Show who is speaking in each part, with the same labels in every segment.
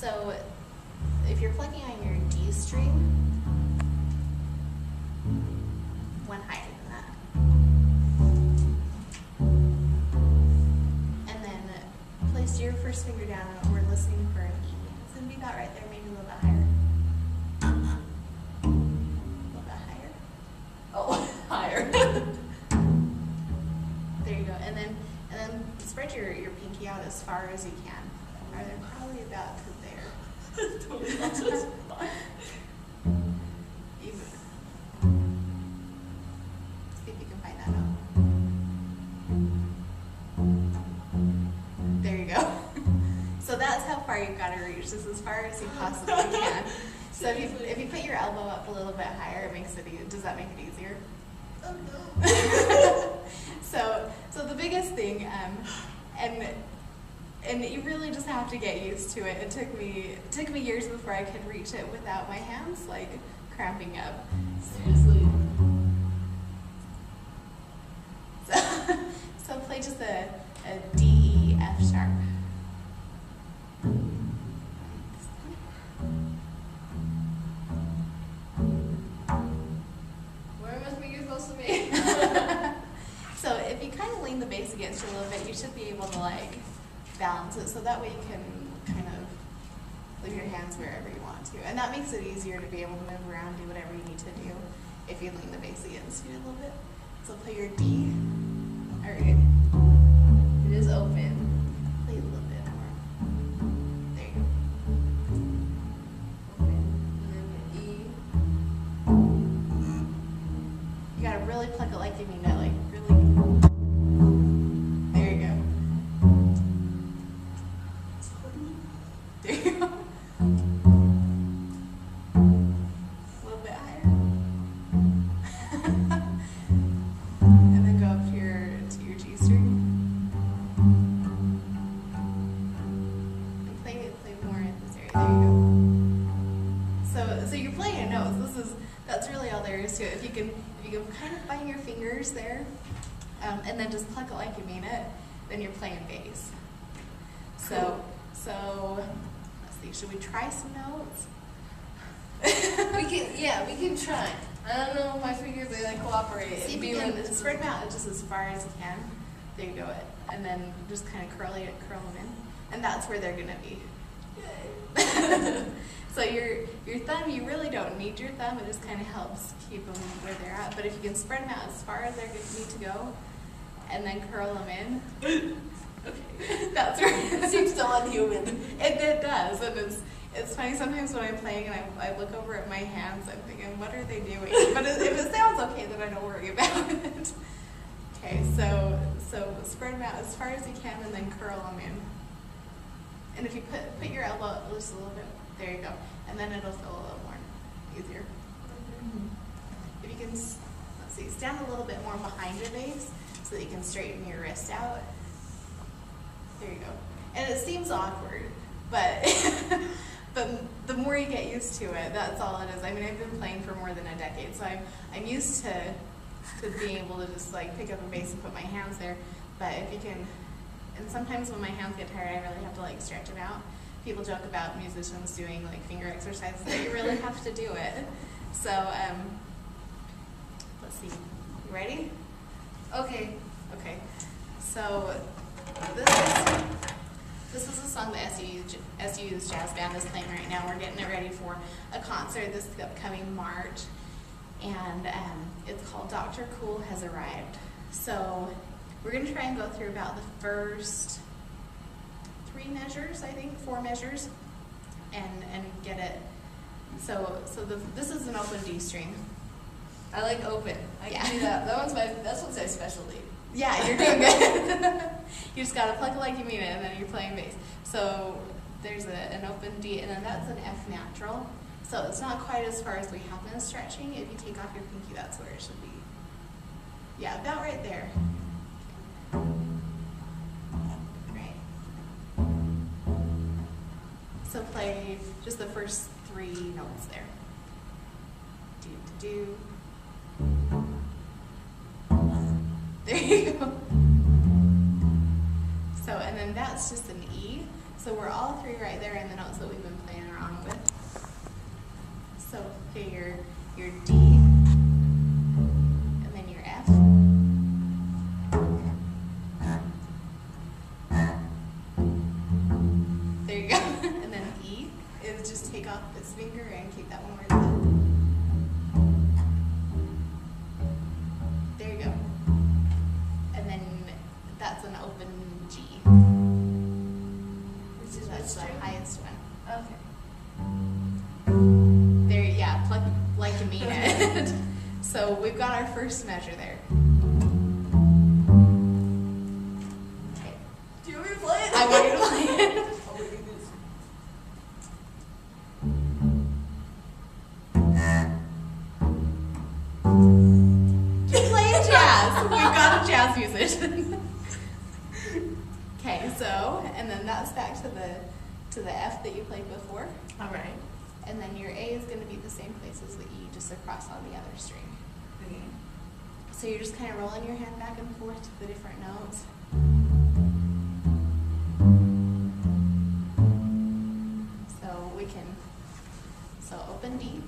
Speaker 1: So if you're plucking on your D string, one higher than that. And then place your first finger down and we're listening for an E. It's going to be about right there, maybe a little bit higher. A little bit higher.
Speaker 2: Oh, higher.
Speaker 1: There you go. And then spread your pinky out as far as you can. Or they're probably about to there. Even. See if you can find that out. There you go. So that's how far you've got to reach. This is as far as you possibly can. So if you put your elbow up a little bit higher, it makes it easier. Does that make it easier?
Speaker 2: Oh no.
Speaker 1: So the biggest thing, and you really just have to get used to it. It took me years before I could reach it without my hands like cramping up.
Speaker 2: Seriously.
Speaker 1: So play just a D, E, F sharp.
Speaker 2: Where are my fingers supposed to be?
Speaker 1: So if you kind of lean the bass against you a little bit, you should be able to like balance it. So that way you can kind of leave your hands wherever you want to. And that makes it easier to be able to move around, do whatever you need to do if you lean the bass against you a little bit. So play your D. All right.
Speaker 2: It is open.
Speaker 1: Play a little bit more. There you go.
Speaker 2: Open. And then E.
Speaker 1: You gotta really pluck it like you mean it, like really. There you go. There you go. A little bit higher. And then go up to your G string. And play more in this area. There you go. So you're playing notes. That's really all there is to it. If you can kind of find your fingers there, and then just pluck it like you mean it, then you're playing bass. So let's see. Should we try some notes?
Speaker 2: We can try. I don't know if my fingers they like cooperate.
Speaker 1: See if you can spread them out just as far as you can. There you go. And then just kind of curl them in, and that's where they're gonna be. So your thumb, you really don't need your thumb. It just kind of helps keep them where they're at. But if you can spread them out as far as they need to go, and then curl them in, okay, that's where
Speaker 2: It seems so unhuman.
Speaker 1: it does. And it's funny sometimes when I'm playing and I look over at my hands, I'm thinking, what are they doing? But if it sounds okay, then I don't worry about it. Okay, so spread them out as far as you can, and then curl them in. And if you put your elbow just a little bit, there you go, and then it'll feel a little more easier. If you can, let's see, stand a little bit more behind your bass so that you can straighten your wrist out. There you go. And it seems awkward, but but the more you get used to it, that's all it is. I mean, I've been playing for more than a decade, so I'm used to being able to just like pick up a bass and put my hands there. But if you can, and sometimes when my hands get tired, I really have to like stretch them out. People joke about musicians doing like finger exercises, but you really have to do it. So let's see. You ready?
Speaker 2: Okay.
Speaker 1: Okay. So this is a song that SU's jazz band is playing right now. We're getting it ready for a concert this upcoming March, and it's called Dr. Cool Has Arrived. So we're going to try and go through about the first 3 measures, I think, 4 measures, and get it. So this is an open D string.
Speaker 2: I like open. I can do that. That's one's my specialty.
Speaker 1: Yeah, you're doing good. You just gotta pluck it like you mean it, and then you're playing bass. So there's an open D, and then that's an F natural. So it's not quite as far as we have been stretching. If you take off your pinky, that's where it should be. Yeah, about right there. Right. So play just the first 3 notes there. Do, do, do. There you go. So, and then that's just an E. So we're all three right there in the notes that we've been playing around with. So okay, your D, and then your F. There you go. And then E is just take off this finger and keep that one where it's at. There you go. And then that's an open G.
Speaker 2: Which is
Speaker 1: That's the
Speaker 2: string?
Speaker 1: highest one.
Speaker 2: Okay.
Speaker 1: There, yeah, pluck like you mean it. So we've got our first measure there. Okay.
Speaker 2: Do you want me to play it?
Speaker 1: I want you to play it.
Speaker 2: Oh, we do this.
Speaker 1: Keep playing jazz. We've got a jazz musician. Okay, so, and then that's back to the F that you played before.
Speaker 2: All right.
Speaker 1: And then your A is going to be the same place as the E, just across on the other string.
Speaker 2: Okay.
Speaker 1: So you're just kind of rolling your hand back and forth to the different notes. So we can, so open D.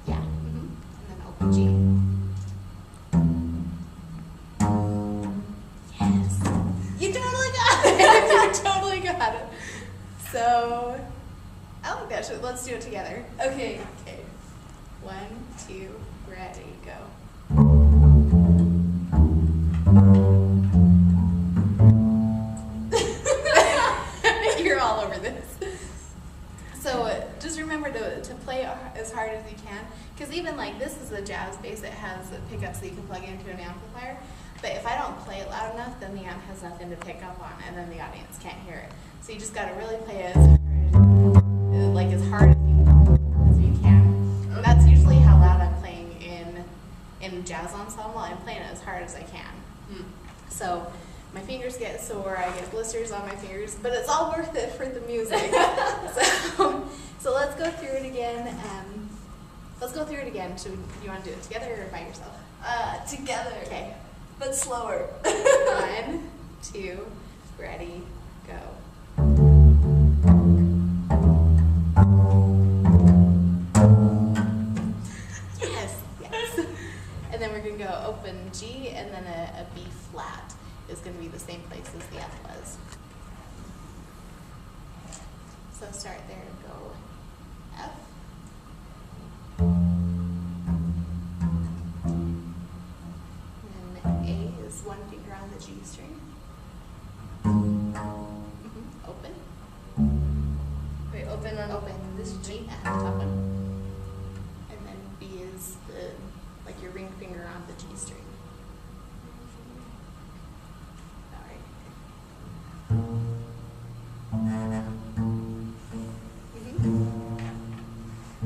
Speaker 1: Yeah, and then open G. Yes, you totally got it. You totally got it. So, I like that. Let's do it together.
Speaker 2: Okay.
Speaker 1: Okay. 1, 2, ready, go. You're all over this. So just remember to play as hard as you can, because even like this is a jazz bass. It has pickups that you can plug into an amplifier. But if I don't play it loud enough, then the amp has nothing to pick up on, and then the audience can't hear it. So you just got to really play as hard as you can. And that's usually how loud I'm playing in jazz ensemble. I'm playing it as hard as I can. So my fingers get sore, I get blisters on my fingers, but it's all worth it for the music. So let's go through it again. Let's go through it again. So you want to do it together or by yourself?
Speaker 2: Together.
Speaker 1: Okay.
Speaker 2: But slower.
Speaker 1: 1, 2, ready, go. Yes, yes. And then we're going to go open G, and then a B flat is going to be the same place as the F was. So start there and go F. And then A is one finger on the G string. Open.
Speaker 2: Wait, open on
Speaker 1: Open
Speaker 2: this
Speaker 1: G
Speaker 2: G.
Speaker 1: at the top one. And then B is like your ring finger on the G string.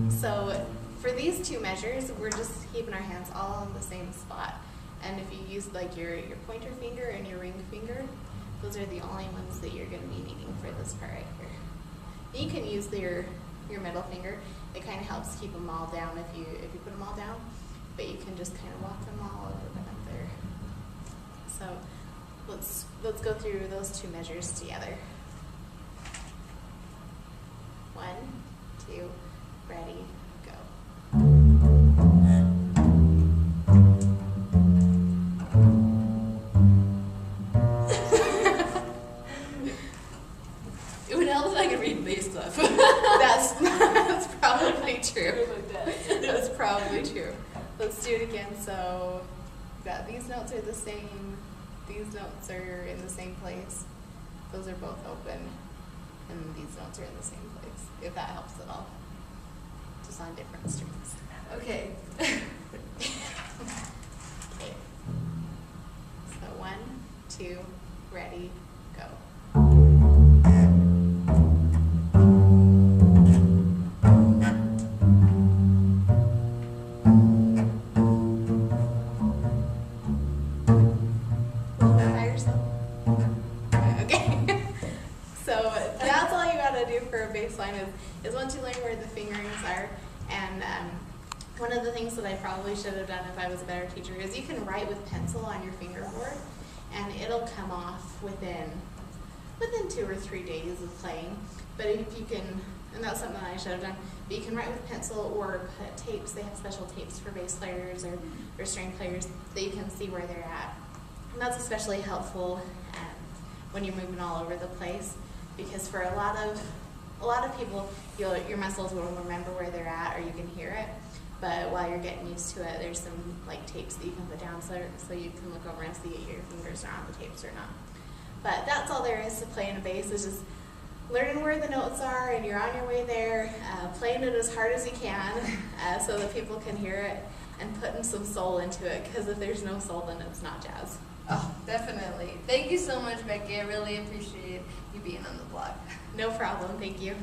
Speaker 1: So for these two measures, we're just keeping our hands all in the same spot. And if you use like your pointer finger and your ring finger, those are the only ones that you're going to be needing for this part right here. You can use your middle finger. It kind of helps keep them all down if you put them all down, but you can just kind of walk them all over them up there. So let's go through those two measures together. 1, 2, ready, go.
Speaker 2: It would help if I could read bass stuff.
Speaker 1: That's probably true.
Speaker 2: Like that.
Speaker 1: That's probably true. Let's do it again. So that these notes are the same. These notes are in the same place. Those are both open. And these notes are in the same place, if that helps at all. Just on different strings.
Speaker 2: Okay.
Speaker 1: Okay. So 1, 2, ready, go. By yourself? Okay. So that's all you gotta do for a bass line is once you learn where the fingerings are. And one of the things that I probably should have done if I was a better teacher is you can write with pencil on your fingerboard. it'll come off within 2 or 3 days of playing. But if you can, and that's something that I should have done, but you can write with pencil or put tapes. They have special tapes for bass players or string players that you can see where they're at. And that's especially helpful when you're moving all over the place, because for a lot of people, your muscles will remember where they're at, or you can hear it. But while you're getting used to it, there's some like tapes that you can put down so you can look over and see if your fingers are on the tapes or not. But that's all there is to playing a bass, is just learning where the notes are, and you're on your way there, playing it as hard as you can so that people can hear it, and putting some soul into it, because if there's no soul, then it's not jazz.
Speaker 2: Oh, definitely. Thank you so much, Becky. I really appreciate you being on the blog.
Speaker 1: No problem. Thank you.